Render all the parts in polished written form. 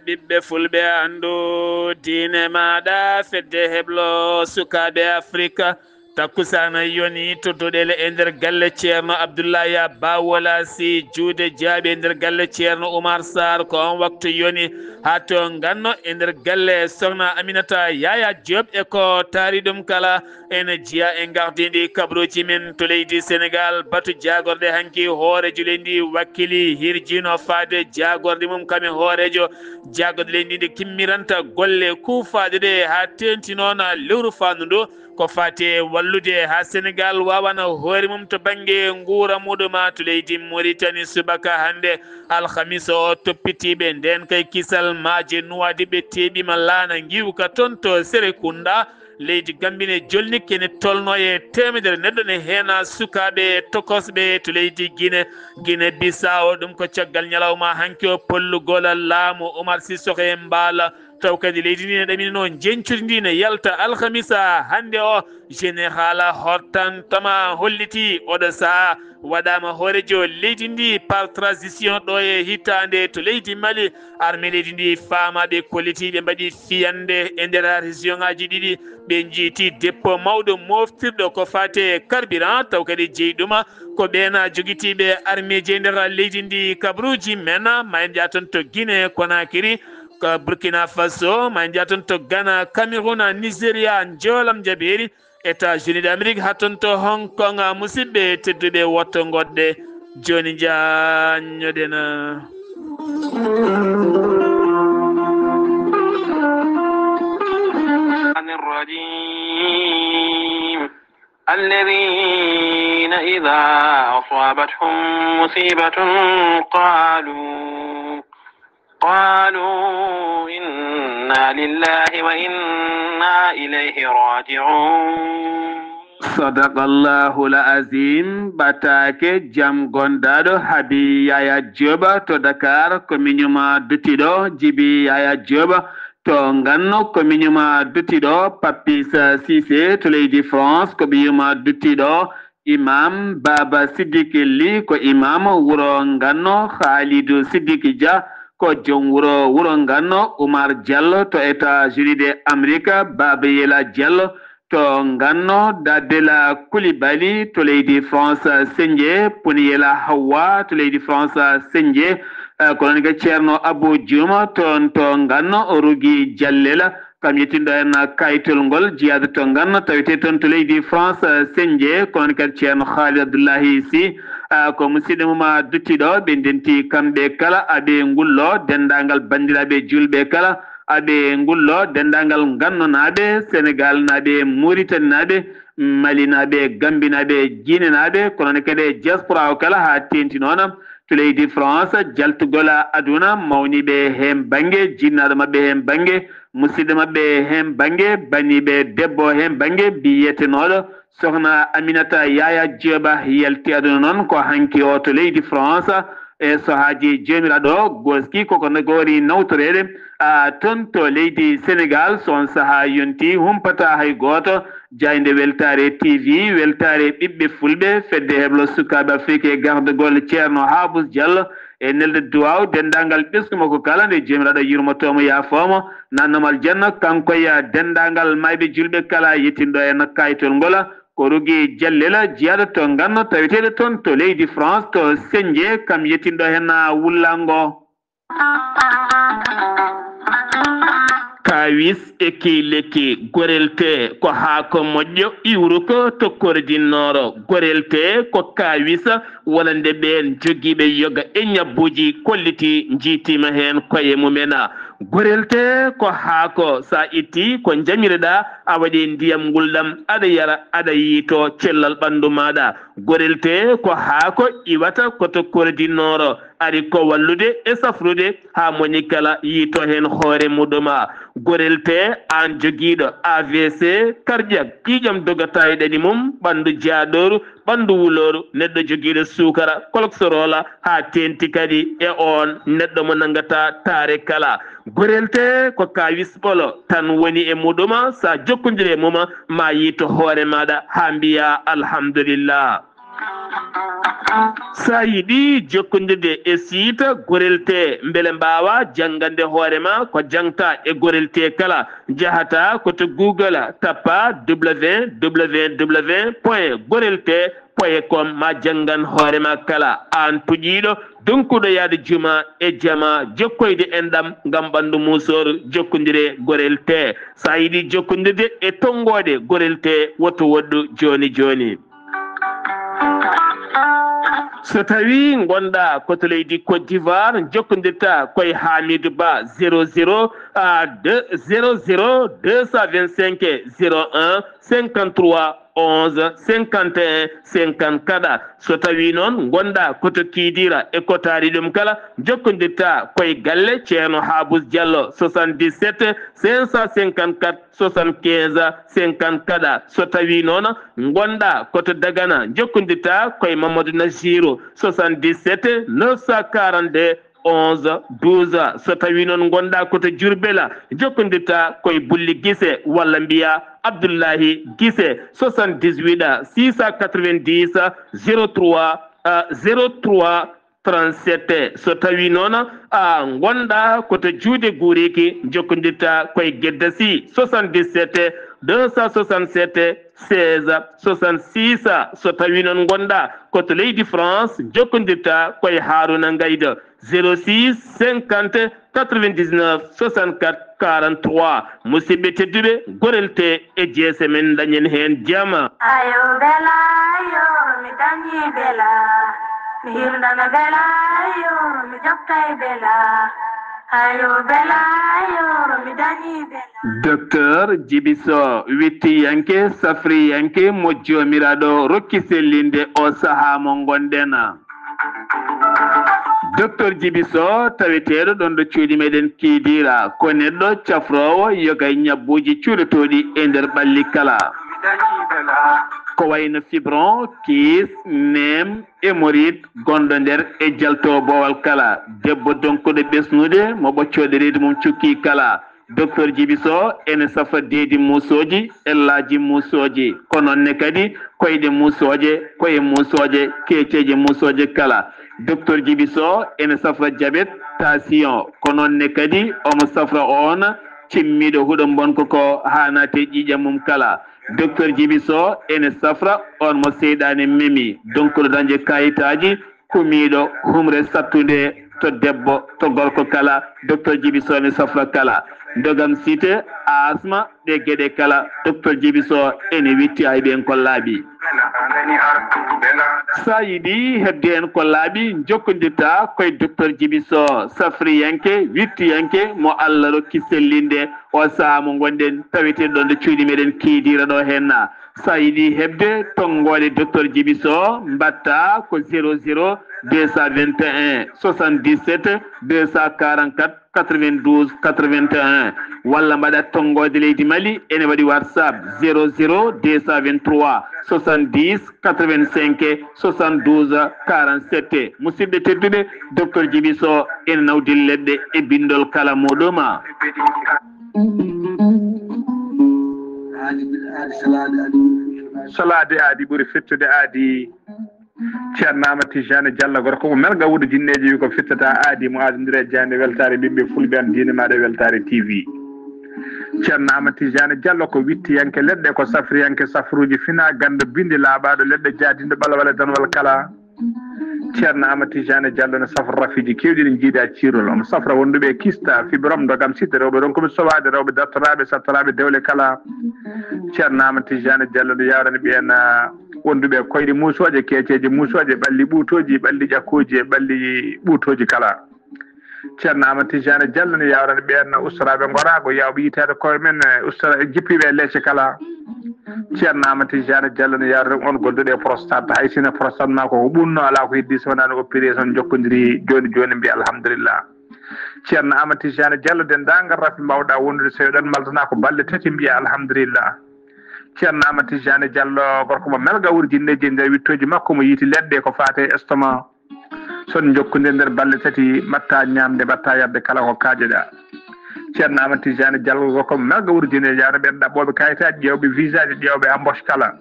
ɓiɓɓe fulɓe andu diine maɗa fedde heblo sukaɓe afrique takkusana yoni toddoɗele e nder galle ceerno abdoullahi bawola si juude jaaɓi e nder galle ceerno oumar sar ko on waktu yoni ha to ganno e nder galle sohna aminata yaya diop e ko taari ɗum kala ene jiya e gardidi kabruji men to leydi sénégal batu jagorde hanki hoorejo leydi wakkili hirjino faade jagorde mum kame hoorejo jagorde leydi ndi kimmiranta golle kuufaade ɗe ha tenti noon lewru fandu ndu ko fate wallude ha sénégal wawana hoore mum to banggue nguura muɗuma to leydi mauritanie subaka hande alhamis o toppitiɓe nden kay kisal maaje nuwadiɓe teeɓima laana giwka toon to sérékunda leydi gambine jolni kene tolno e temedere neɗɗo ne heena sukaɓe tokosɓe to leydi guine bissawo ɗum ko caggal ñalawma hanki o pollugol laamu oumar sissoko e mbaala taw kadi leydi ndi ne ɗamini noon jencude ndi ne yalta alhamisa hande o général hortantama holliti oɗo saaha waɗama hoorejo leydi ndi par transition ɗo e hitande to leydi mali armé leydi ndi faamaɓe kollitiɓe mbaɗi fiyande e nder région ngaji ɗiɗi ɓe jiiti dépôt mawɗo moftirɗo ko fate carburant taw kadi jeyɗuma ko ɓeena joguitiɓe armé je nder leydi ndi kabruji men ma en jaaton to guine konakiri ko burkina faso ma en jaaton to ghana cameroun nigéria jolam jaɓeri états-unis d'amérique hatton to hong kong musidɓe tedduɓe wotto goɗɗe joni jañoɗena الذين إذا أصابتهم مصيبة قالوا إنا لله وإنا إليه راجعون صدق الله العظيم batake jam gondaɗo habi yaya dioba to dakar kominuma dutiɗo jibi yaya dioba to ganno kominuma dutiɗo papis sisé to leydi france ko ɓiyuma dutiɗo imam baba sidiki li ko imam wuro ganno khalidou sidiki dia ko jom wuro ganno oumar diallo to états-unis de amérique baba yela diallo to ganno dadela koulibaly to leydi france senje puniyela hawa to leydi france senje konon ga ceerno abou diouma toon to ganno o rugui diallela kam yettindo hen kayitol ngol jeyade to ganno tawete toon to leydi france senje konon kadi ceerno khalid abdoullahi sy ko musidɗo mum duttiɗo ɓe denti kamɓe kala aɓe ngullo dendagal bandiraɓe julɓe kala aɓe ngullo dendagal gannonaɓe sénégal naɓe mauritanie naɓe mali naɓe gambi naɓe guine naɓe kono kadi diaspora o kala ha tenti noon to leydi france jaltugol aduna mawniɓe hen banggue jinnaɗo mabɓe hen banggue musidɗo mabɓe hen banggue baniɓe debbo hen banggue biyetenoɗo sohna aminata yaya dioba yalti aduna noon ko hanki o to leydi france e sohaji jomiraɗo goski koko gori nawtorede toon to leydi sénégal son saaha yonti humpata hay goto jayde weltare tv weltare ɓiɓɓe fulɓe fedde heblo sukaɓe afrique e gardegol ceerno habous diallo e nelde duwaw dendagal ɓesgumo ko kala nde jomiraɗo yurmotomo yafomo nannomal janno kankoya dendagal mayɓe julɓe kala yettinɗo en kayitol ngola ko rugui jallela jiyaɗo to ganno taweteɗo toon to leydi france to senje kam yettinɗo hen wullango kawis eki lekki gorelte ko haako moƴƴo iwru ko tokkordinnooro gorelte ko kawis wala nde ɓen jogiiɓe yoga e ñabbuji kolliti jiitima heen koye mumena gorelte ko haako sa itti ko jamireɗa a waɗi ndiyam ngulɗam aɗa yara aɗa yiito cellal ɓanndu maɗa gorelte ko haako iwata ko tokkordinnooro ari ko wallude e safrude ha moni kala yiito hen hoore muɗuma gorelte an jogiiɗo avc cardiaque ƴiƴam dogata e ɗani mum ɓanndu jaaɗoru ɓanndu wuloru neɗɗo jogiiɗo sukara cholesterol ha tenti kadi e on neɗɗo mo nangata taare kala gorelte ko kawis ɓolo tan woni e muɗuma sa jokkodiri e muma ma yiito hoore maɗa ha mbiya alhamdulillah sa yiɗi jokkondirde e site gorelte beele mbawa janggande hoorema ko jangta e gorelte kala jahata koto Google tappa www.gorelte.com ma janggan hoorema kala an tuƴiɗo donkuɗo yaade juma e jama jokkoyde enɗam ngam ɓandu musor jokkodire gorelte sa yiɗi jokkodirde e tonggode gorelte woto woɗɗu joni joni so tawi gonɗa koto leydi Côte d'Ivoire jokkodirta koye Hamidou Ba 00 225 01 53 11 51 54 so tawi noon gonɗa koto Kidira e kotari ɗum kala jokkodirta koye galle ceerno Habous Diallo 77 554 75 54 so tawi noon gonɗa koto Dagana jokkodirta koye Mamadou Nasirou 77 942 11 12 so tawi noon gonɗa koto Diourbel jokkodirta koye Bulli Guisse walla mbiya Abdoullahi Guisse 78 690 03 03 37 so tawi noon gonɗa koto Juude Guriki jokkodirta koye Gueddasi 77 267 16 66 so tawi noon gonɗa koto leydi France jokkodirta koye Harouna Ngayda 06 50 99 64 43 musidɓe tedduɓe gorelte e jeese men dañen hen jama ayo bela yo mi dañi bela mi hirnana bela yo mi joftay bela ayo bela yo mi dañi bela docteur Djiby Sow wittiyanke safriyanke mo jomiraɗo rokki sellinde o saaha mo gonɗen docteur Djiby Sow taweteɗo ɗon ɗo cuuɗi meɗen Kidira ko neɗɗo cafrowo yogay ñabbuji cuuɗotoɗi e nder ɓalli kala ko wayno fibron kiis nem hémorroïde gonɗo nder e jalto bowal kala debbo donkuɗo ɓesnude mo ɓoccode reedu mum cukki kala docteur Djiby Sow ene safa deedi musoji ellaji musoji ko nonne kadi koyɗe musoje koye musoje keeceje musoje kala docteur Djiby Sow ene safra diabète tension ko nonne kadi omo safra on cimmiɗo huɗo bonko ko hanate ƴiƴam mum kala docteur Djiby Sow ene safra on mo seyɗani memi donkuɗo dañde kayitaji kumiɗo humre sattude to debbo to gorko kala docteur Djiby Sow ene safra kala dogam cité asma ɗe gueɗe kala docteur Djiby Sow ene witti hay ɓen ko laaɓi sa yiɗi hebde en ko laaɓi jokkodirta koye docteur Djiby Sow safriyanke wittiyanke mo Allah rokki sellinde o saaha mo gonɗen taweteɗo ɗon nde cuuɗi meɗen Kidira ɗo henna sa yiɗi hebde tonggode docteur Djiby Sow mbatta ko 00 221 77 244 92 81 walla mbaɗat tonggode leydi Mali ene waɗi WhatsApp 00 223 70 85 72 47 musidɓe tedduɓe docteur Djiby Sow ene nawdi leɗɗe e bindol kala muɗuma salade aadi ɓuuri fettude aadi ceerno Amadou Tijani Diallo gorko ko melga wuudo jinneji wi ko fittata aadi mo adodiri e jande weltare ɓiɓɓe fulɓe an diine maɗa weltare TV ceerno Amadou Tijani Diallo ko wittiyanke leɗɗe ko safriyanke safruji fina ganda bindi laaɓaɗo leɗɗe jaadinde ɓalawala danwal kala ceerno Amadou Tijani Diallo ne safra rafiji kewɗi ɗi jiiɗa cirol omo safra wonduɓe kista fibrom dogam sitte rewɓe ɗon komi sowade rewɓe dartoraɓe sattaraɓe dewle kala ceerno Amadou Tijani Diallo ne yawrani ɓen wonduɓe koyɗe musoje keeceje musoje ɓalli ɓuutoji ɓalli ƴakkoji e ɓalli ɓuutoji kala ceerno Amadou Tijani Diallo ne yawrani ɓen ustaraɓe gorago yawɓe yitede koye men ustara jippiɓe leecce kala ceerno Amadou Tijani Diallo ne yawrani on golduɗo e prostate hay sino prostate ma ko ɓunno ala ko heddi so wonano opéré son jokkodiri joni joni mbiya alhamdulillah ceerno Amadou Tijani Diallo dendagal rafi mbawɗa wondude so ɗon maltana ko balle tati mbiya alhamdulillah ceerno Amadou Tijani Diallo gorko mo melga wuuri jinneji nder wittoji makko mo yiiti leɗɗe ko fate estomac son jokkude nder balle tati mbatta ñamde mbatta yabde kala ko kaajeɗa ceerno Amadou Tidiane Diallo gorko melga wuro Dine Diawde ɓen ɗaɓɓoɓe kayitaji ƴewɓe visa ji ƴewɓe embauche kala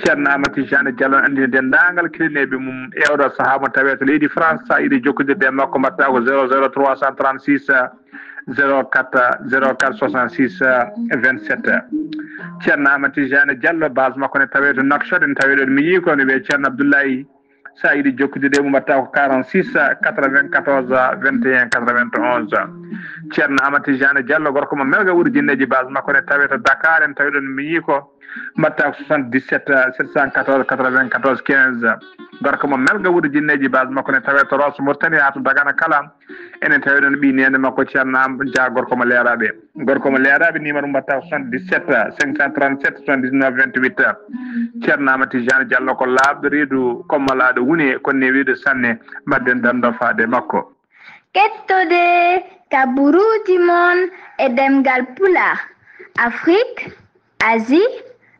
ceerno Amadou Tidiane Diallo andini dendagal kilineɓe mum ewɗo saaha mo tawe to leydi France sa yiiɗi jokkodirde makko mbatta ko 00336 04 66 27 ceerno Amadou Tidiane Diallo base makko ne tawe to Nouakchott en tawi ɗon mi yii ko ne wiye ceerno Abdoulaye sa yiiɗi jokkodirde mum mbatta ko 46 94 21 91 ceerno Amadou Tidiane Diallo gorko mo melga wuro jinneji base makko ne tawe to Dakar en tawi ɗon mi yii ko mbatta ko 77 714 94 15 gorko mo melga wuro jinneji base makko ne tawe to Rosso Mauritanie ha to Dagana kala enen tawi ɗon ɓi nene makko ceerno Dia gorko mo leeraɓe numéro mbatta ko 77 537 79 28 ceerno Amadou Tidiane Diallo ko laaɓɗo reedu kommalaɗo woni konne wiide sanne mbadden dando faade makko kettode kaburuji mon e demgal pulaar Afrique Asie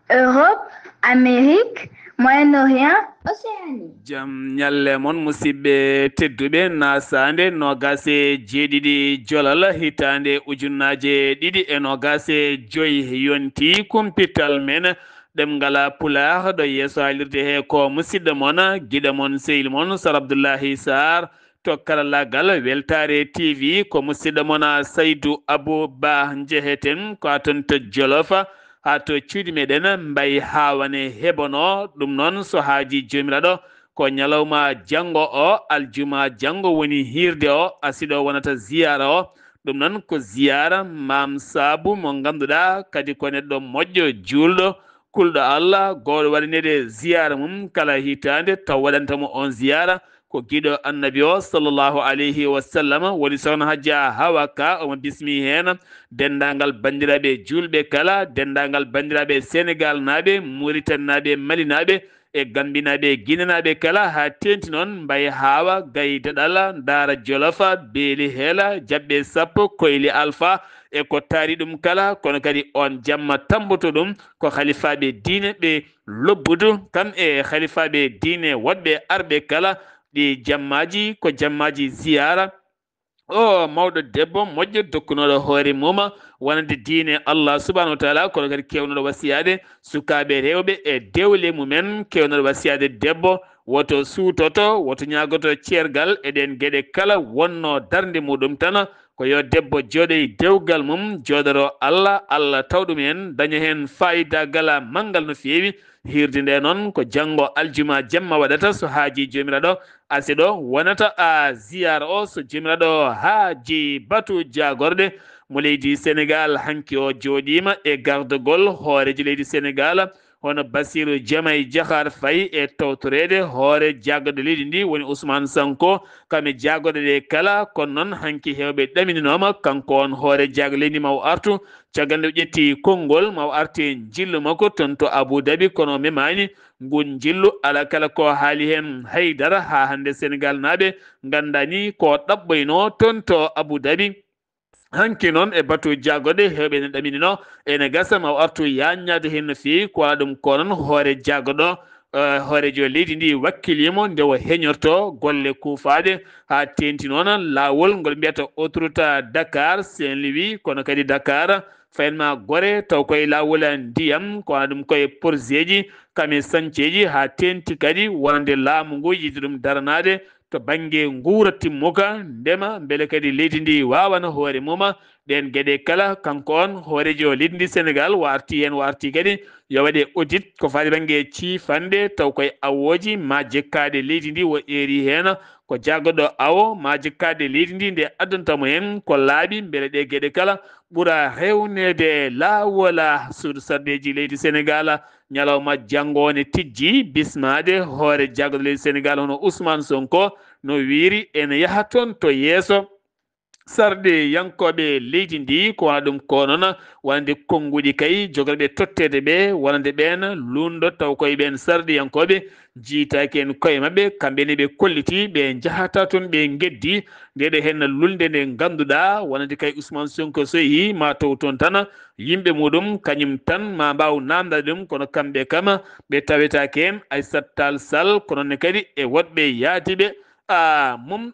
Europe Amérique Moyen-Orient Océanie jam nyalle mon musidɓe tedduɓe nasande nogase jeeɗiɗi jolal hitande ujunnaje ɗiɗi e nogase joyi yonti kumpital men ɗemngala pulaar ɗo yeeso halirde he ko musidɗo mon giɗo mon sehil mon Sar Abdoullahi Sarr to karallagal Weltare TV ko musidɗo mon Saydou Abou Ba jeheten ko aton to Jolofa ha to cuuɗi meɗen mbay hawane heɓono ɗum noon so haaji jomiraɗo ko ñalawma janngo o aljuma janngo woni hirde o asiɗo wonata ziyara o ɗum noon ko ziyara mam saabu mo ganduɗa kadi ko neɗɗo moƴƴo julɗo kulɗo Allah gowɗo waɗanede ziyara mum kala hitande taw waɗantamo on ziyara ko giɗo annabi o sallllahu alayhi wa sallam woni sohna Hadja Hawa Ka omo bismi hen dendagal bandiraɓe julɓe kala dendagal bandiraɓe Sénégal naɓe Mauritanie naɓe Mali naɓe e Gambie naɓe Guinée naɓe kala ha tenti noon mbay Hawa Gaye Daɗala Daara Jolofa Beeli Heela Jabɓe Sappo Koyli Alpha e ko taari ɗum kala kono kadi on jamma tamboto ɗum ko halifaɓe diine ɓe lobbudu kam e halifaɓe diine woɗɓe arɓe kala ɗi jammaji ko jammaji ziyara o mawɗo debbo moƴƴo dokkunoɗo hoore muma wonande diine Allah subahanahu wa taala kono kadi kewnoɗo wasiyade sukaɓe rewɓe e dewle mumen kewnoɗo wasiyade debbo woto suutoto woto ñagoto ceergal eɗen gueɗe kala wonno darde muɗum tan ko yo debbo jooɗoy dewgal mum jooɗoro Allah Allah tawɗum hen daña hen fayidagal manggal no feewi hirde nde noon ko janggo aljuma jamma waɗata so haaji jomiraɗo asiɗo wonata a ziyara o so jomiraɗo haaji batu jagorde mo leydi Sénégal hanki o jooɗima e gardegol hooreji leydi Sénégal hono Bassirou Diomaye Diakhar Faye e tawtorede hoore jaggoɗe leydi ndi woni Ousmane Sonko kame jaggoɗe ɗe kala kono noon hanki hewɓe ɗamininoma kanko on hoore jaggo leydi maw artu caggal nde ƴetti konngol maw arte jillu makko toon to Abou Dhabi kono memani ngun jillu ala kala ko haali hen haydara ha hande Sénégal naɓe gandani ko ɗaɓɓoyno toon to Abou Dhabi hanki noon e batu jaggoɗe hewɓe ne ɗaminino ene gasa maw artu yaññade hen no fewi ko waɗa ɗum ko noon hoore jaggoɗo hoorejo leydi ndi wakkilimo nde o heñorto golle kuufade ha tenti noon lawol ngol mbiyata autoroute Dakar Saint-Louis kono kadi Dakar fayenma Gorée taw koye lawol ndiyam ko waɗa ɗum koye projet ji kame sancieji ha tenti kadi wonande laamu ngu yiide ɗum daranade to banggue nguura timmuka ndema beele kadi leydi ndi wawana hoore muma ɗen gueɗe kala kanko on hoorejo leydi ndi Sénégal warti hen warti kadi yo waɗe audit ko faade banggue ciifande taw koye awoji ma jekkade leydi ndi wo eri hen ko jaggoɗo awo ma jekkade leydi ndi nde addantamo hen ko laaɓi beele ɗe gueɗe kala ɓuura hewnede lawola suudu sardeji leydi Sénégal ñalawma janggo ne tijji bismade hoore jaggoɗo leydi Sénégal hono Ousmane Sonko no wiiri ene yaaha toon to yeeso sarde yankoɓe leydi ndi ko wana ɗum ko noon wonande konnguɗi kay jogorɓe tottede ɓe wonande ɓen lundo taw koye ɓen sarde yankoɓe jiitaki en koye mabɓe kamɓene ɓe kolliti ɓe jahata toon ɓe geddi ndeɗo hen lulde nde ganduɗa wonande kay Ousmane Sonko so yeehi ma taw toon tan yimɓe muɗum kañum tan ma mbaw namdade ɗum kono kamɓe kam ɓe tawetake hen Aissata Tall Sall ko nonne kadi e woɗɓe yaadiɓe mum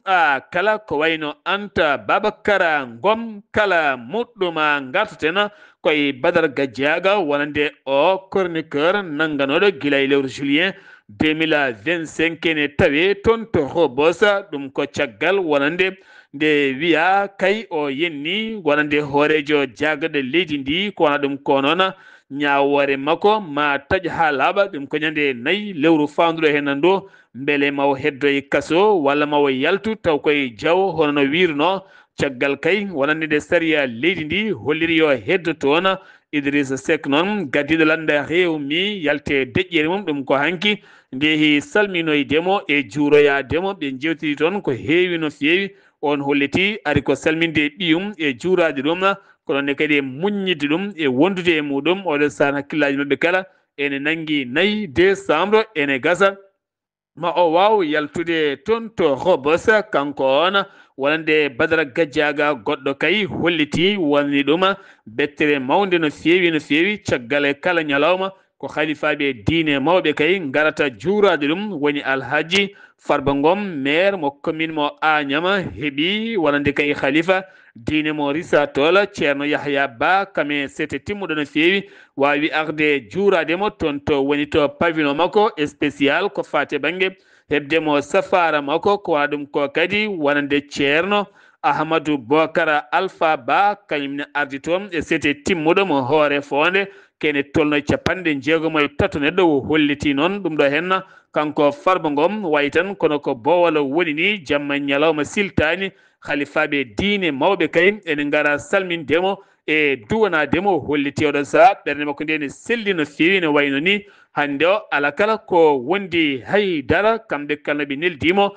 kala ko wayno Anta Babakara Ngom kala muɗɗuma gartatena koye Badara Gadiaga wonande o chroniqueur nanganoɗo guila e lewru juillet 2025 ene tawe toon to Robosa ɗum ko caggal wonande nde wiya kay o yenni wonande hoorejo jagade leydi ndi ko wona ɗum ko noon ñawore makko ma taƴ ha laaɓa ɗum ko ñande nayyi lewru fanduɗo hen nan ɗo beele mawo heddoye kaso walla mawo yaltu taw koye jaw hono no wirno caggal kay wonande nde sariya leydi ndi holliri yo heddo toon Idrissa Seck noon gaddiɗo landa rewmi yalte deƴƴere mum ɗum ko hanki ndehi salminoydemo e juuroyademo ɓe jewtiri toon ko heewi no feewi on holliti ari ko salminde ɓiyum e juurade ɗum kono kadi e muññide ɗum e wondude e muɗum oɗo saan hakkillaji mabɓe kala ene nangi 4 décembre ene gasa ma o waw yaltude toon to Rebos kanko on wonande Badara Gadiaga goɗɗo kay holliti wonni ɗum bettere mawde no feewi caggal e kala ñalawma ko khalifaɓe diine mawɓe kay garata juurade ɗum woni Alhaji Farba Ngom maire mo commune mo Agnama heeɓi wonande kay khalifa diine mo Rissa Tola ceerno Yahya Ba kame sete timmuɗo no feewi wawi arde juurademo toon to woni to pavillon makko spécial ko fate banggue hebdemo safara makko ko wona ɗum ko kadi wonande ceerno Ahmadou Bocara Alpha Ba kañumne ardi toon e sete timmuɗo mo hoore fonde kene tolno 60 neɗɗo o holliti noon ɗum ɗo henna kanko Farba Ngom wayi tan kono ko bowal woni ni jamma ñalawma siltani khalifaɓe diine mawɓe kay ene gara salmindemo e duwanademo holliti oɗon saha ɓerde makko nde ne selli no feewi ne wayno ni hande o ala kala ko wondi haydara kamɓe kala ɓe neldimo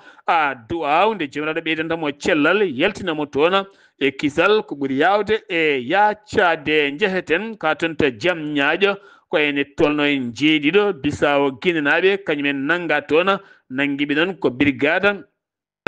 du'aw nde jomiraɗo ɓeydantamo cellal yaltinamo toon e kisal ko ɓuuri yawde e yaccade jeheten ka toon to jaam ñaaƴo ko ene tolno en jeeɗiɗo Bisawo guinenaɓe kañumen nanga toon nanguiɓe noon ko brigade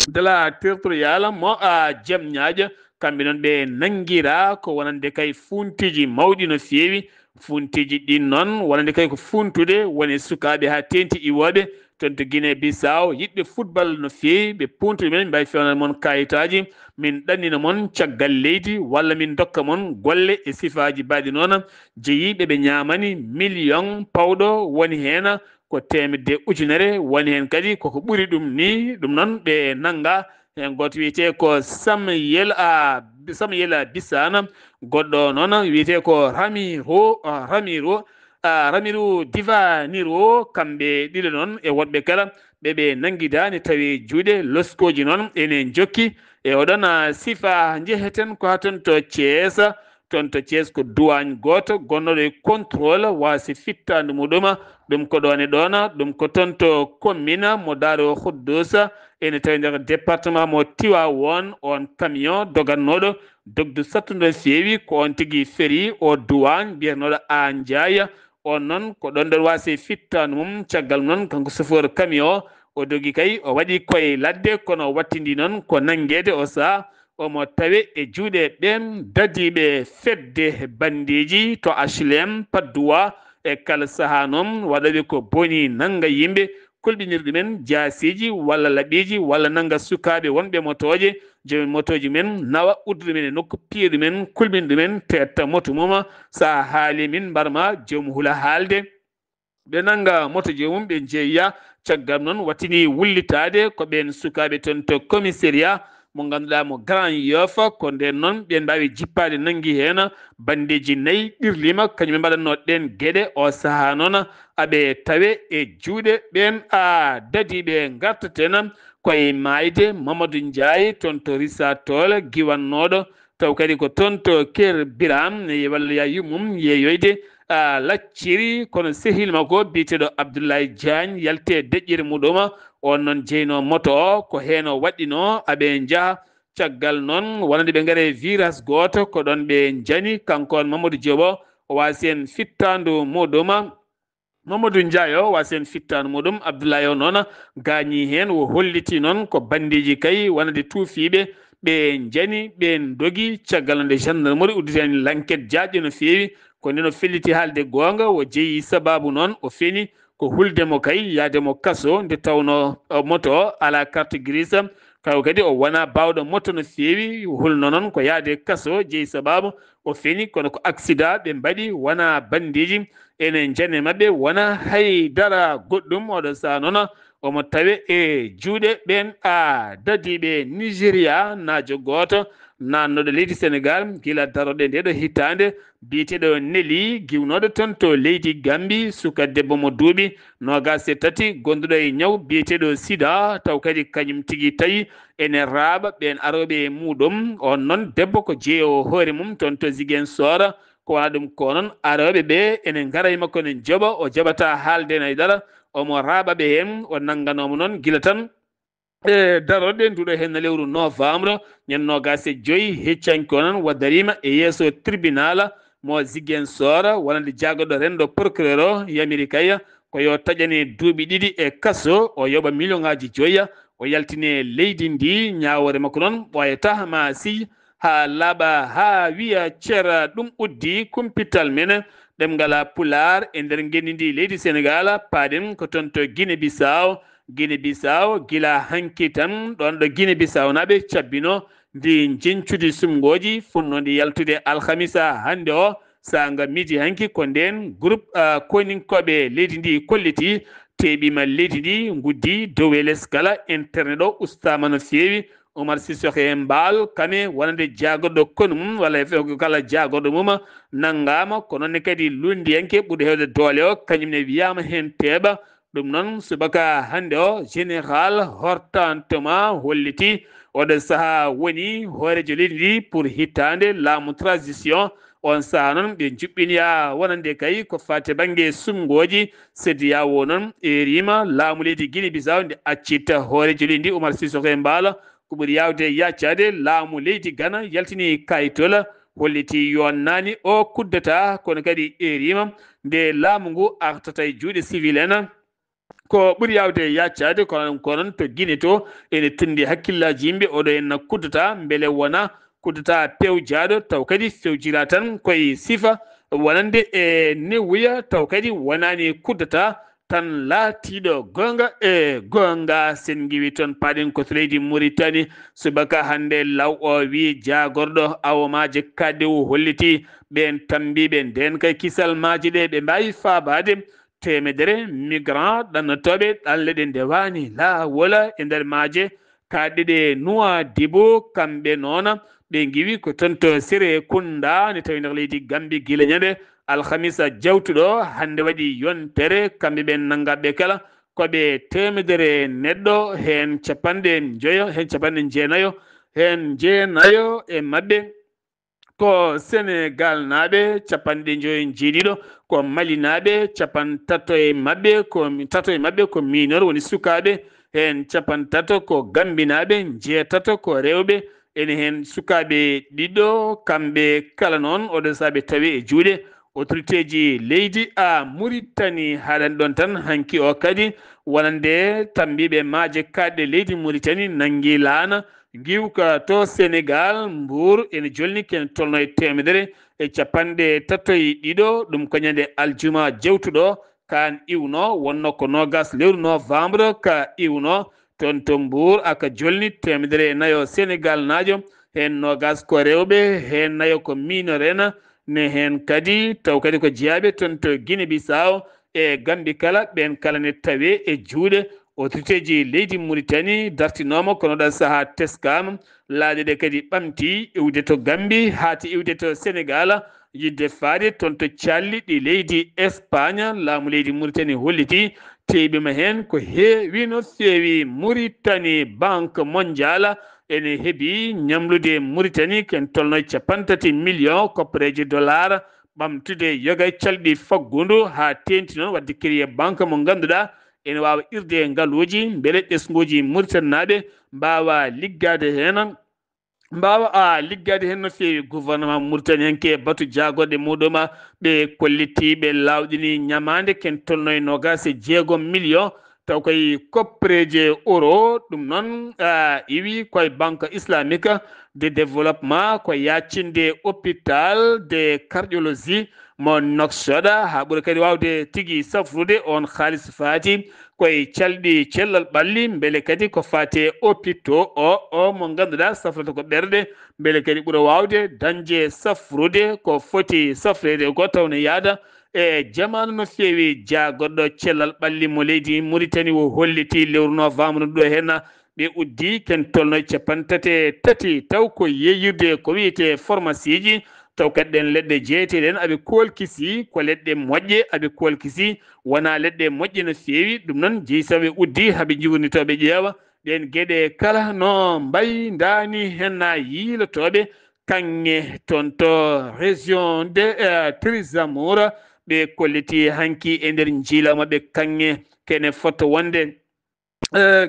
de la territorial mo jaam ñaaƴo kamɓe noon ɓe nanguira ko wonande kay funtiji mawɗi no feewi funtiji ɗin noon wonande kay ko funtude woni sukaɓe ha tenti iwoɓe toon to Guinée Bissau yiɗɓe football no feewi ɓe puntude men mbawi fewnande moon kayitaji min ɗannina moon caggal leydi walla min dokka moon golle e sifaji mbaɗi noon jeeyiɓe ɓe ñamani million pawɗo woni hen ko temedde ujunere woni hen kadi koko ɓuuri ɗum ni ɗum noon ɓe nanga hen goto wiyete ko Samuel Bissana goɗɗo noon wiyete ko Ramiru Divaniro kamɓe ɗiɗo noon e woɗɓe kala ɓeɓe nanguidani tawi juuɗe loskoji noon ene jokki e oɗon sifa jeheten ko ha toon to Thiés ko duwagne goto gonnoɗo e contrôle wasi fittande muɗum ɗum ko ɗon e ɗon ɗum ko toon to commune mo Daaro Khoudoss ene tawi nder département mo Tivaouane on camion dogannoɗo dogdu sattude feewi ko on tigui féri o duwagne mbiyatnoɗo An Ndiaye on noon ko ɗon ɗon wasi fittande mum caggal noon kanko chauffeur camion o dogi kay o waɗi koye ladde kono wattidi noon ko nanguede o saaha omo tawe e juuɗe ɓen dadiɓe fedde bandiji to HLM Padoua e kala saaha noon waɗaɓe ko boni nanga yimɓe kolɓinirɗe men jasiji walla laaɓiji walla nanga sukaɓe wonɓe motoje joom motoji men nawa udduɗe men e nokku piiɗu men kulɓinɗe men tetta moto mum sa haali min mbarma joom huula haalde ɓe nanga moto jomum ɓe jeeya caggal noon wattini wullitade ko ɓen sukaɓe toon to commissariat mo ganduɗa mo Grand Yoff ko nden noon ɓen mbawi jippade nangui hen bandeji 4 ɗirlima kañum mbaɗanno ɗen gueɗe o saaha noon aɓe tawe e juuɗe ɓen dadiɓe gartaten koye mayde Mamadou Ndiaye toon to Rissa Tola giwannoɗo taw kadi ko toon to Ker Biram walla ya yummum yeeyoyde lacciri kono sehil makko biteɗo Abdoulaye Diagne yalte deƴƴere muɗum on noon jeyno moto o ko hen o waɗɗino aɓe jaaha caggal noon wonande ɓe gaare virage goto ko ɗon ɓe jani kanko on Mamadou Diop o wasi en fittandu muɗum Mamadou Ndiaye o wasi en fittandu muɗum Abdoulaye o noon gañi hen o holliti noon ko bandiji kay wonande tuufiɓe ɓe jani ɓen dogi caggal nde gendarmerie udditi hen l'enquête jaƴƴo no feewi ko nden o felliti haalde gonga o jeeyi sababu noon o feni ko huldemo kay yaademo kaso nde tawno moto ala carte grise kaw kadi o wona bawɗo moto no feewi hulno noon ko yaade kaso jeeyi sababu o feni kono ko accident ɓe mbaɗi wona bandiji ene jane mabɓe wona haydara goɗɗum oɗo saha noon omo tawe e juuɗe ɓen dadiɓe Nigéria naajo goto nannoɗo leydi Sénégal gila daroɗe ndeɗo hitande biyeteɗo Nelly giwnoɗo toon to leydi Gambie suka debbo mo duuɓi 23 gonduɗo e ñaw biyeteɗo sida taw kadi kañum tigui tawi ene raaɓa ɓen aroɓe muɗum on noon debbo ko jeeyo hoore mum toon to Ziguinchor ko wona ɗum ko noon aroɓe ɓe ene gara e makko ne jooɓa o jaɓata haalde naydara omo raaɓa ɓe hen o nangganomo noon gila tan daroɗe nduɗo hen lewru novembre ñande 25 heccanki o noon waddarima e yeeso tribunal mo Ziguinchor wonande jaagoɗo rendo procureur o yamiri kay ko yo taƴane duuɓi ɗiɗi e kaso o yoɓa million ngaji 5 o yaltine leydi ndi ñawore makko noon ɓoyata ma si ha laaɓa ha wiya ceera ɗum uddi kumpital men ɗemngala pular e nder ngenndi ndi leydi Sénégal paaɗen ko toon to Guinée Bissau gila hanki tan ɗon ɗo Guinée Bissau naɓe cabbino ndi jencude sumgoji funnode yaltude alhamisa hande o sanga midi hanki ko nden groupe koninkoɓe leydi ndi kolliti teɓima leydi ndi guddi dow leskala internet o ustama no feewi Oumar Sissoko Embal kame wonande jaagoɗo kono mum walla kala jaagoɗo mum nanngama ko noon kadi lundiyanke ɓuuri hewde doole o kañumne wiyama hen teeɓa ɗum noon subaka hande o général Hortantoma holliti oɗo saaha woni hoorejo leydi ndi pour hittande laamu transition on saaha noon ɓe juɓɓiniya wonande kay ko fate banggue sumgoji sediya wo noon e rima laamu leydi Guinée Bissau nde accitta hoorejo leydi ndi Oumar Sissoko Embal ko ɓuri yawde yaccade laamu leydi Ghana yaltini kayitol holliti yo nani o kuddata kono kadi e rima nde laamu ngu artata e juuɗe civil en ko ɓuri yawde yaccade kono noon to Guinée to ene tundi hakkillaji yimɓe oɗo henna kuddata beele wona kuddata pewjaɗo taw kadi fewjira tan koye sifa wonande e newuya taw kadi wonani kuddata tan laatiɗo gonga sen giwi toon paaɗen ko to leydi Mauritanie subaka hande law o wi jagorɗo awomaje kaddew holliti ɓen tambiɓe nden kay kisal maji ɗe ɓe mbawi faabade temedere migrant ɗannotoɓe ɗalle ɗe ndewani lawola e nder maaje kaɗɗe ɗe Nouadhibou kamɓe noon ɓe giwi ko toon to Séré Kunda ne tawi nder leydi Gambie gila ñande alhamisa jawtuɗo hande waɗi yontere kamɓe ɓen nanggaɓe kala koɓe temedere neɗɗo hen capanɗe jeenayo e mabɓe ko Sénégal naɓe capanɗe joyi jeeɗiɗo ko Mali naɓe capantato e mabɓe ko minor woni sukaɓe hen capantato ko Gambie naɓe jeetato ko rewɓe ene hen sukaɓe ɗiɗo kamɓe kala noon oɗo saaɓe tawi e juuɗe autorité ji leydi Mauritanie haɗani ɗon tan hanki o kadi wonande tambiɓe maaje kaɗɗe leydi Mauritanie nangui laana giwka to Sénégal Mbour ene jolni ken tolno e temedere e capanɗe tatoy ɗiɗo ɗum ko ñande aljuma jewtuɗo kan iwno wonno ko 20 lewru novembre ka iwno toon to Mbour aka jolni temedere nayo Sénégal najo hen 20 ko rewɓe hen nayo ko minor en ne hen kadi taw kadi ko jeeyaɓe toon to Guinée Bissau e Gambie kala ɓen kala ne tawe e juuɗe autorité ji leydi Mauritanie dartinoma kono ɗa saaha teskama laaɗe ɗe kadi ɓamti iwde to Gambie haati iwde to Sénégal yidde faade toon to calli ɗi leydi Espagne laamu leydi Mauritanie holliti teɓima hen ko heewi no feewi Mauritanie banque mondiale ene heeɓi ñamlude Mauritanie ken tolno 50 millions koppareji dollar ɓamtude yoga calɗi faggudu ha tenti noon wadde créé banque mo ganduɗa ene wawa irde ngaluji beele ɓesguji Mauritanie naɓe mbawa liggade hen no feewi gouvernement Mauritanie henke batu jagorde muɗum ɓe kollitiɓe lawɗini ñamade ken tolno e 26 millions taw koye koppareje euro ɗum noon iwi koye banque islamique de développement ko yaccinde hôpital de cardiologie mo noksoda ha ɓuri kadi wawde tigi safrude on halis faati koye calɗi cellal ɓalli beele kadi ko fate hôpitaux o mo ganduɗa safrata ko ɓerde beele kadi ɓuura wawde dañde safrude ko foti safrede ko tawne yaada e jamanu no feewi jaagoɗɗo cellal ɓalli mo leydi Mauritanie o holliti lewru novembre ɗo henna ɓe uddi ken tolno 83 taw ko yeyyirde ko wiyete pharmacie ji taw kadi ɗen leɗɗe jeeteɗen aɓe kolkisi ko leɗɗe moƴƴe aɓe kolkisi wona leɗɗe moƴƴe no feewi ɗum noon jeeyi saɓe uddi haaɓe jiwrnitoɓe ƴeewa ɗen gueɗe kala no mbayi dani henna yiilotoɓe kanŋe toon to région de Trizamour ɓe kolliti hanki e nder jiila maɓɓe kanŋe kene foto wonde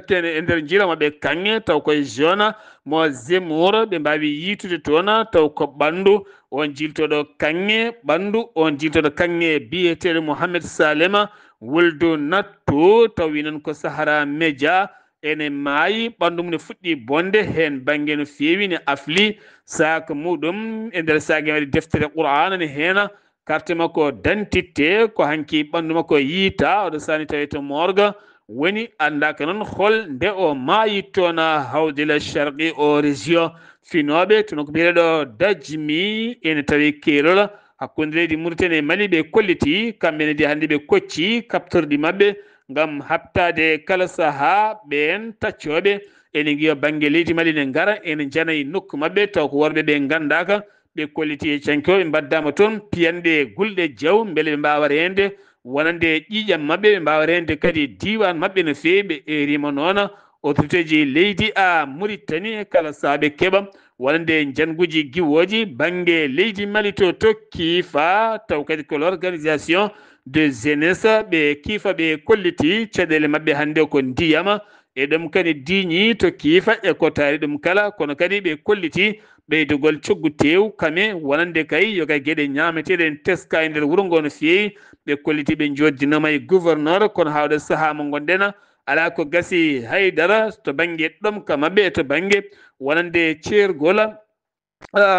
kene e nder jiila maɓɓe kanŋe taw koye zone mo Zemour ɓe mbawi yiitude toon taw ko ɓandu on jiltoɗo kanŋe ɓandu on jiltoɗo kanŋe biyeteɗo Mouhamed Salema wuldu nattu taw winon ko Sahara Média ene maayi ɓandu mum ne fuɗɗi bonde hen banggue no feewi ne afli sac muɗum e nder sague waɗi deftere Qur'ana ne heena carte makko d'identité ko hanki ɓandu makko yiita oɗo sani tawi to morgue woni andaka noon hol nde o maayi toon hawdila sharqi o région finoɓe tono ko mbiyeɗo Dajmi ene tawi keerol hakkude leydi Mauritanie e Mali ɓe kolliti kamɓene de hannde ɓe kocci kaptorɗi maɓɓe ngam habtade kala saaha ɓen taccoɓe ene giya banggue leydi Mali ne gara ene janayi nokku maɓɓe taw ko worɓe ɓe gandaka ɓe kolliti e cankoɓe mbaddama toon piyanɗe gulɗe jaw beele ɓe mbawa rende wonande ƴiƴam maɓɓe ɓe mbawa rende kadi diwan maɓɓe no fewi ɓe erima noon autorité ji leydi Mauritanie kala saaɓe keeɓa wonande janguji giwoji banggue leydi Mali to kiifa taw kadi ko l'organisation de jeunesse ɓe kiifa ɓe kolliti caɗele maɓɓe hannde ko ndiyama e ɗum kadi diñi to kiifa e ko taari ɗum kala kono kadi ɓe kolliti ɓeydugol coggu tew kame wonande kay yo kay gueɗe ñameteɗen teska e nder wuuro ngo no feewi ɓe kolliti ɓe joddinoma e gouverneur kono hawɗa saaha mo gonɗen ala ko gasi haydara to banggue ɗomka maɓɓe to banggue wonande ceergol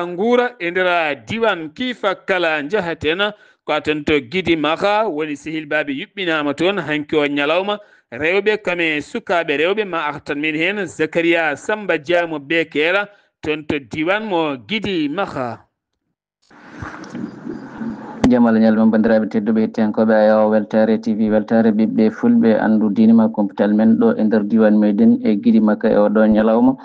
nguura e nder diwan kiifa kala jahaten ko aten to Guidi Maka woni sehilbaɓe yuɓɓinama toon hanki o ñalawma rewɓe kame sukaɓe rewɓe ma artan min hen Zakaria Samba Diamo Bekera toon to diwan mo Guidi Maka. jamal ñalma bandiraɓe tedduɓe hettiyankoɓe ayaw weltare TV weltare ɓiɓɓe fulɓe andu dinima computal men ɗo e nder diwan meɗen e Guidi Maka e oɗo ñalawma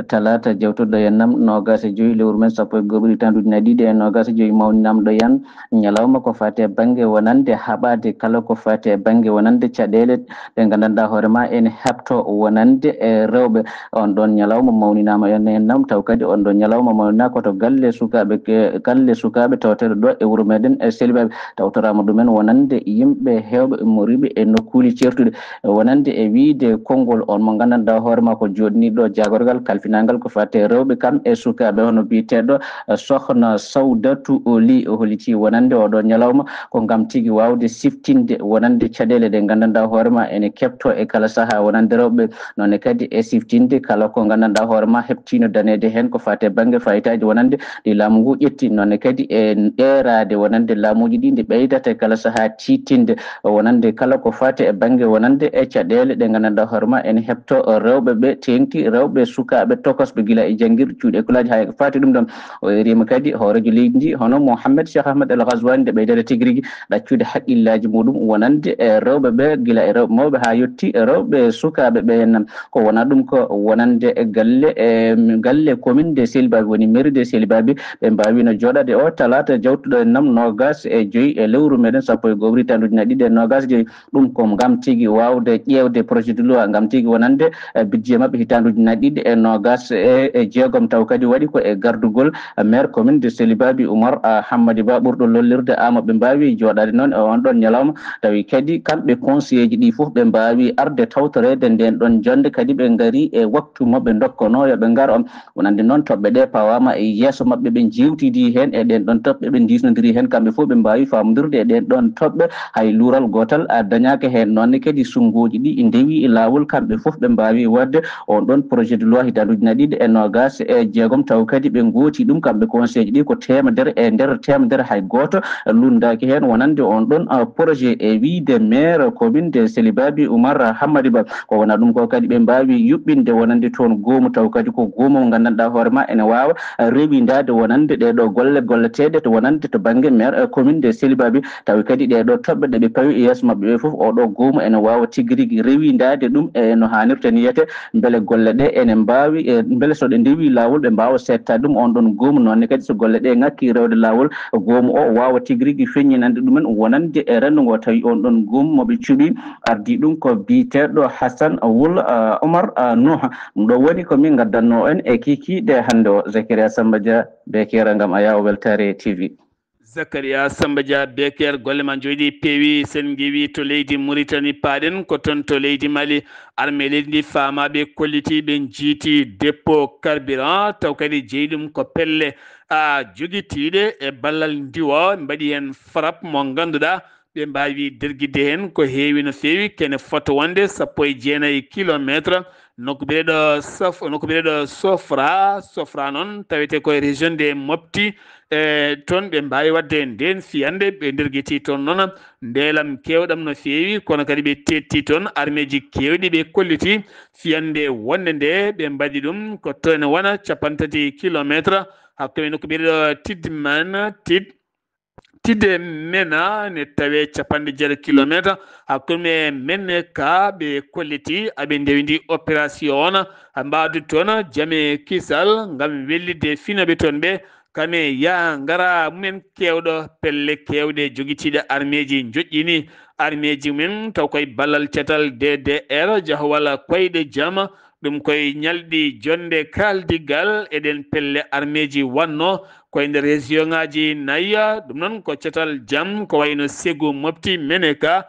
talata jewtuɗo yennam 25 lewru men sappo e goɓri tanduji ɗiɗi e 25 mawninamɗo yan ñalawma ko fate banggue wonande haɓade kala ko fate banggue wonande caɗele ɗe gandanɗa hoorema ene hebto wonande e rewɓe on ɗon ñalawma mawninama yennam taw kadi on ɗon ñalawma mawnina koto galle sukaɓe tawateɗo ɗo e wuuro meɗen e selibaɓe tawtorama ɗumen wonande yimɓe hewɓe moriɓe e nokkuli certude wonande e wiide konngol on mo gandanɗa hoorema ko joɗiniɗo jagorgal kalfinangal ko fate rewɓe kam e sukaɓe hono biteɗo sohna Sawdatu Oli o holiti wonande oɗo ñalawma ko gam tigui wawde siftinde wonande caɗele ɗe gandanɗa hoorema ene kepto e kala saaha wonande rewɓe nonne kadi e siftinde kala ko gandanɗa hoorema heɓtino danede hen ko fate banggue fayitaji wonande ɗi laamu ngu ƴetti nonne kadi e ɗerade wonande laamuji ɗi ndi ɓeydata kala saaha titinde wonande kala ko fate e banggue wonande e caɗele ɗe gandanɗa hoorema ene hebto rewɓe ɓe tengti rewɓe sukaɓe tokosɓe guila e jangguirɗe cuuɗi écolaji ha fati ɗum ɗon o erima kadi hoorejo leydi ndi hono Mouhamed Cheikh Ahmed El Ghazouani nde ɓeydata tigui rigui ɗaccude haqqillaji muɗum wonande e rewɓe ɓe guila e rewɓe mawɓe ha yetti rewɓe sukaɓe ɓe henna ko wona ɗum ko wonande e galle commune de Selibaɓe woni mairie de Selibaɓe ɓe mbawino joɗade o talata jawtuɗo nam 25 e lewru meɗen sappo e goɓri tanduji ɗiɗi e 25 ɗum ko gam tigui wawde ƴewde projet de loi gam tigui wonande budget mabɓe hitanduji ɗiɗi e 26 taw kadi waɗi ko e gardugol maire commune de Selibaɓe Oumar Hammadi Ba ɓurɗo lollirde ama ɓe mbawi joɗade noon e on ɗon ñalawma tawi kadi kamɓe conseiller ji ɗi foof ɓe mbawi arde tawtorede nden ɗon jonde kadi ɓe gaari e waktu mabɓe dokkono yoɓe gar on wonande noon toɓɓe ɗe pawama e yesso mabɓe ɓe jewtidi hen e ɗen ɗon toɓɓe ɓe disnodiri hen kamɓe foof ɓe mbawi famdirde e ɗen ɗon toɓɓe hay lural gotal dañaka hen nonne kadi sunguji ɗi ndewi e lawol kamɓe foof ɓe mbawi wadde on ɗon projet de loi hitanduji ɗiɗi e nogas e jeegom taw kadi ɓe gooti ɗum kamɓe conseil ɗi ko temedere e nder temedere hay goto lundaki hen wonande on ɗon projet e wiide maire commune de Selibabi Oumar Hammady Ba ko wona ɗum ko kadi ɓe mbawi yuɓɓinde wonande toon goomu taw kadi ko goomu mo gandanɗa hoorema ene wawa rewidade wonande ɗeɗo golle golleteɗe to wonande to banggue maire commune de Selibabi tawi kadi ɗeɗo toɓɓe ɗeɓe pawi e yeeso mabɓe ɓe foof oɗo goomu ene wawa tigui rigui rewidade ɗum e no hannirta ni yiyete beele golle ɗe ene mbawi beele so ɗe ndewi lawol ɓe mbawa settade ɗum on ɗon goomu nonne kadi so golle ɗe ngakki rewde lawol goomu o wawa tigui rigui feññinande ɗumen wonande e rendogo tawi on ɗon goomu moɓe cuuɓi ardi ɗum ko biteɗo Hassan Wul Oumar Nouha ɗum ɗo woni komin gaddanno en e kikiɗe hande o Zakaria Samba Dia Bekera gam a yawo Weltare TV. Zakaria Samba Dia Beker golle ma joyɗi peewi sen giwi to leydi Mauritanie paaɗen ko toon to leydi Mali armée leydi ndi famaɓe kollitiɓe jiiti dépôt carburant taw kadi jeeyi ɗum ko pelle joguitiɗe e ballal ndiwo mbaɗi hen frappe mo ganduɗa ɓe mbawi derguide hen ko heewi no feewi kene fota wonde 19 kilométre nokku bireɗo Sofra noon tawete koye région de Mopti toon ɓe mbawi wadde nden fiyande ɓe derguiti toon noon ndeelam kewɗam no feewi kono kadi ɓe tetti toon armée ji kewɗi ɓe kolliti fiyande wonde nde ɓe mbaɗi ɗum ko toon wona 30 kilométre hakkude nokku bireɗo Tidde Mena ne tawe 70 kilométre hakkude men ka ɓe kolliti aɓe ndewidi opération on mbawde toon jaame kisal ngam wellide finaɓe toon ɓe kame ya ngara mumen kewɗo pelle kewɗe joguitiɗe armée ji joƴƴini armée ji men taw koye ballal cetal DDR jahowal koyɗe jaam ɗum koye ñalɗi jonde kaldigal eɗen pelle armée ji wanno koye nder région ngaji nayyi ɗum noon ko cetal jaam ko wayno Ségou Mopti Meneka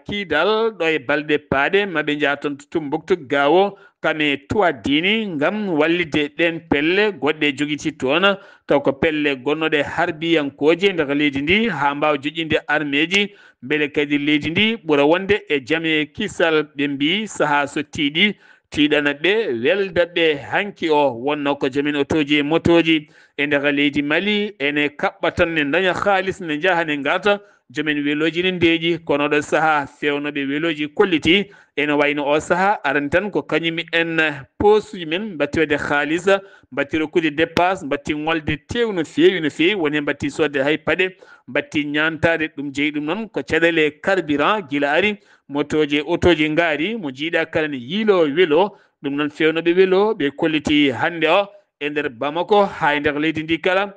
Kidal ɗo e balɗe paaɗe maɓe jaa toon to Tombouctou Gao kame Touadini ngam wallide ɗen pelle goɗɗe joguiti toon taw ko pelle gonnoɗe harbiyankoje nder leydi ndi ha mbawa joƴƴinde armée ji beele kadi leydi ndi ɓuura wonde e jaame kisal ɓe mbi saaha so tiiɗi tiiɗana ɓe weldaɓe hanki o wonno ko jamin otoji e motoji e nder leydi Mali ene kaɓɓa tan ne daña halis ne jaaha ne garta jomin weloji ne ndeeƴi kono ɗo saaha fewnoɓe weloji kolliti ene wayno o saaha arani tan ko kañum en posuji men mbatti wadde haalisa mbatti rokkude dépasse mbatti ngolde tew no feewi woni hen mbatti sodde hay paɗe mbatti ñantade ɗum jeeyi ɗum noon ko caɗele carburant guila ari motoji e autoji ngaari mo jiiɗa kala ne yiilo welo ɗum noon fewnoɓe welo ɓe kolliti hande o e nder Bamako ha e nder leydi ndi kala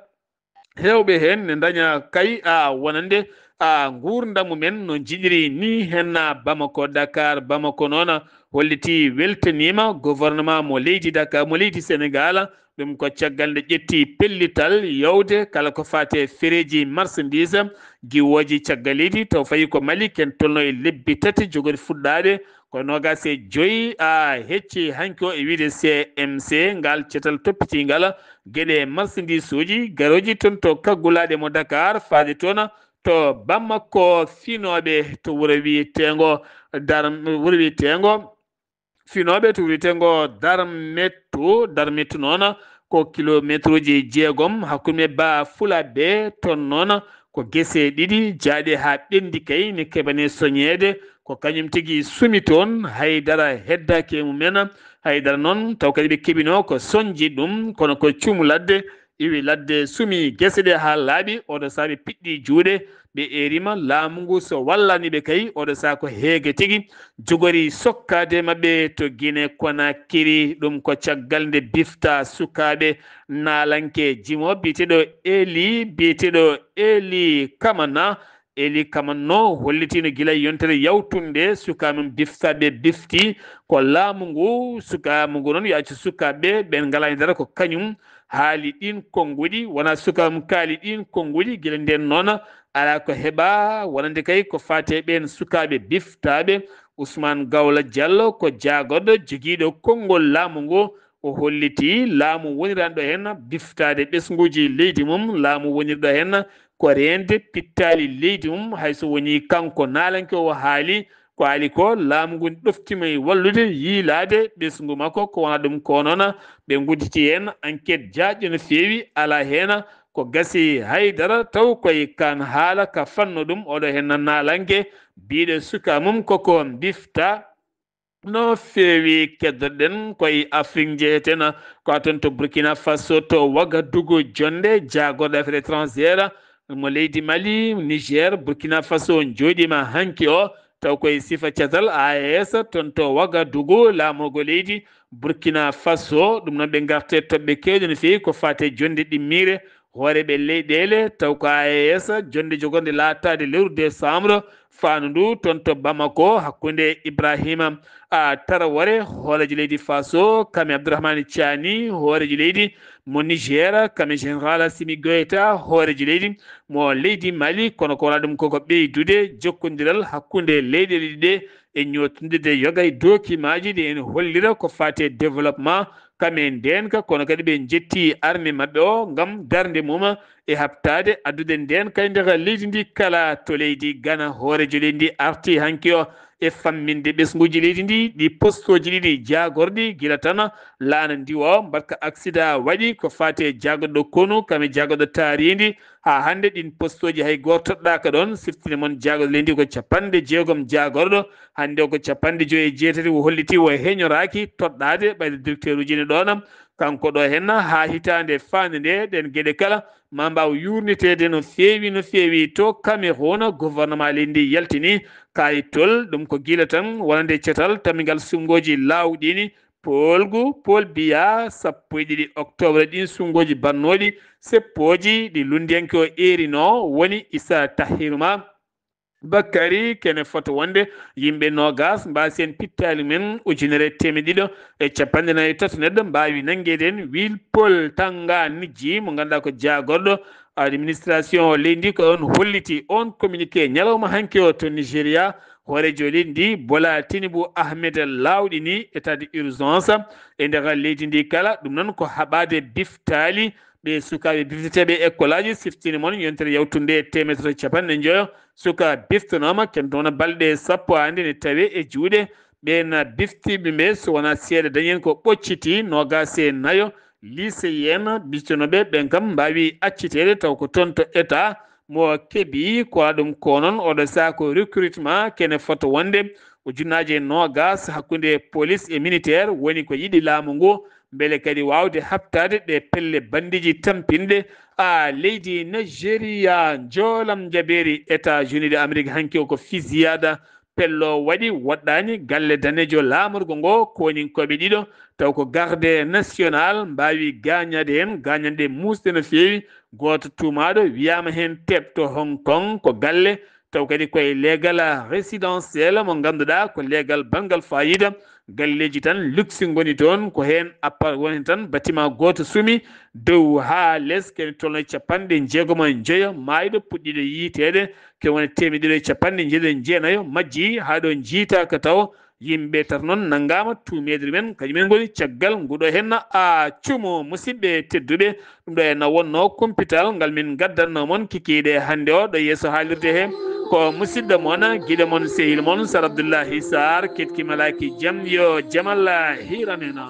hewɓe hen ne daña kay wonande gurdam mumen no jiɗiri ni hen Bamako Dakar Bamako noon holliti weltanima gouvernement mo leydi Dakar mo leydi Sénégal ɗum ko caggal nde ƴetti pellital yawde kala ko fate fereji marchandise giwoji caggal leydi taw fayi ko Mali ken tolno e lebbi tati jogori fuɗɗade ko 25 hecci hanki o e wiide CMC ngal cetal toppitingal gueɗe marchandise uji garoji toon to kaggulaɗe mo Dakar faade toon to Bamako finoɓe to wuuro wiyetengo finoɓe to wiyetengo Darmetu noon ko kilométre uji 6 hakkude Ba Fulaɓe toon noon ko guese ɗiɗi jaaɗe ha ɓendi kay ne keɓane soñede ko kañum tigui sumi toon haydara heddaki mumen haydara noon taw kadi ɓe keɓino ko soñji ɗum kono ko cuumu ladde iwi ladde sumi guese ɗe ha laaɓi oɗo saaha ɓe piɗɗi juuɗe ɓe erima laamu ngu so wallaniɓe kay oɗo saaha ko heege tigui jogori sokkade mabɓe to Guinée Conakry ɗum ko caggal nde bifta sukaɓe naalanke jimo biyeteɗo Eli Kamanno hollitino guila yontere yawtunde sukamen biftaɓe bifti ko laamu ngu sukamu ngu noon yacci sukaɓe ɓen ngalani dara ko kañum haali ɗin konnguɗi wona sukamu kaali ɗin konnguɗi guila nden noon ala ko heɓa wonande kay ko fate ɓen sukaɓe biftaɓe Ousmane Gawla Diallo ko jaagoɗo joguiɗo konngol laamu ngu o holliti laamu wonirani ɗo hen biftade ɓesguji leydi mum laamu wonirɗo hen ko rende pittali leydi mum hayso woni kanko nalanke o haali ko ali ko laamu ngu ɗoftima e wallude yiilade ɓesgu makko ko wona ɗum ko noon ɓe gudditi hen enquête jaaƴƴo no feewi ala hen ko gasi haydara taw koye kan haala ka fanno ɗum oɗo hen nalanke biɗo suka mum koko bifta no feewi keddoɗen koye Afrique jeeyeten ko ton to Burkina Faso to Ouagadougou jonde jagorɗo affaire étrangére mo leydi Mali Niger Burkina Faso jooɗima hanki o taw koye sifa catal AES ton to Ouagadougou laamogo leydi Burkina Faso ɗum noon ɓe garte toɓɓe kewɗe no feewi ko fate jonde ɗimmire hooreɓe leyɗele taw ko AES jonde jogorde laatade lewru décembre faanu ndu toon to Bamako hakkunde Ibrahima Traoré hoorejo leydi Faso kame Abdourahmane Tiani hoorejo leydi mo Niger kame général Assimi Goïta hoorejo leydi mo leydi Mali kono ko wona ɗum koko ɓeydude jokkodiral hakkunde leyɗele ɗiɗe e ñootodide yoga e dokimaji ɗi ene hollira ko fate développement kame ndenka kono kadi ɓe jetti armée mabɓe o gam darde mum e habtade addude nden kay ndeka leydi ndi kala to leydi Ghana hoorejo leydi ndi arti hanki o e famminde ɓesguji leydi ndi ɗi postoji ɗiɗi jagorɗi gila tan laana ndiwa o mbatka accident waɗi ko fate jagoɗo konu kame jagoɗo taaridi ha hande ɗin postoji hay goto toɗɗaka ɗon siftine moon jagoɗo leydi ndi ko 60 jagorɗo hande o ko 59 o holliti o heñoraki toɗɗade ɓayde directeur uji ne ɗon kanko ɗo hen ha hitande fande nde ɗen gueɗe kala ma mbaw yurnitede no feewi to Cameroun gouvernement leydi ndi yaltini kayitol ɗum ko gila tan wonande cetal tamigal sungoji lawɗini Paul Biya 12 octobre ɗin sungoji bannoɗi seppoji ɗi lundiyanke o erino woni Issa Tahirma Bakary kene foto wonde yimɓe nogas mbasen pittali men ujunere temedɗiɗo e capanɗe nayyi tati neɗɗo mbawi nangueden Will Paul Tanga Nidji mo ganduɗa ko jagorɗo administration leydi ko on holliti on communiqué ñalawma hanki o to Nigéria hoorejo leydi ndi Bola Tinubu Ahmed lawɗini état de urgence e nder leydi ndi kala ɗum noon ko haɓade biftali ɓe sukaɓe bifteteɓe école aji siftini moon yontere yawtunde 150 suka biftanoma kentona balɗe sappo ande ne tawe e juuɗe ɓen biftiɓe ɓe so wona seeɗa dañen ko ɓocciti nogase nayo lycéen biftanoɓe ɓen kam mbawi accitede taw ko toon to état mo keeɓi ko ɗum ko noon oɗo sako recrutement kene foto wonde ujunnaje nogas hakkude police et militaire woni ko yiɗi laamu ngu beele kadi wawde habtade ɗe pelle bandiji tampinde leydi Nigeria joolam jaɓeri États-Unis de Amérique hanki o ko fusillade pello waɗi woɗɗani galle danejo lamorgo ngo koninkoɓe ɗiɗo taw ko garde national mbawi gagnade hen gagnande musde no feewi goto tumaɗo wiyama hen tebto Hong Kong ko galle taw kadi koye leegal résidentiel mo ganduɗa ko leegal bangal fayida galleji tan luxe goni toon ko hen appart woni tan bâtiment goto suumi dow ha less kene tolno 60 mayɗo puɗɗiɗo yiitede ke woni 190 majji ha ɗo jiitaka taw yimɓe tata noon nanggama tumedre men kañumen goni caggal nguɗo hen cuumo musidɓe tedduɓe ɗum ɗo henna wonno kumpital ngal min gaddanno moon kikiɗe hande o ɗo yeeso haalirde he ko musidɗo moon guiɗo moon sehil moon Sar Abdoullahi Sarr ketki malaki jaam yo jamal hiranena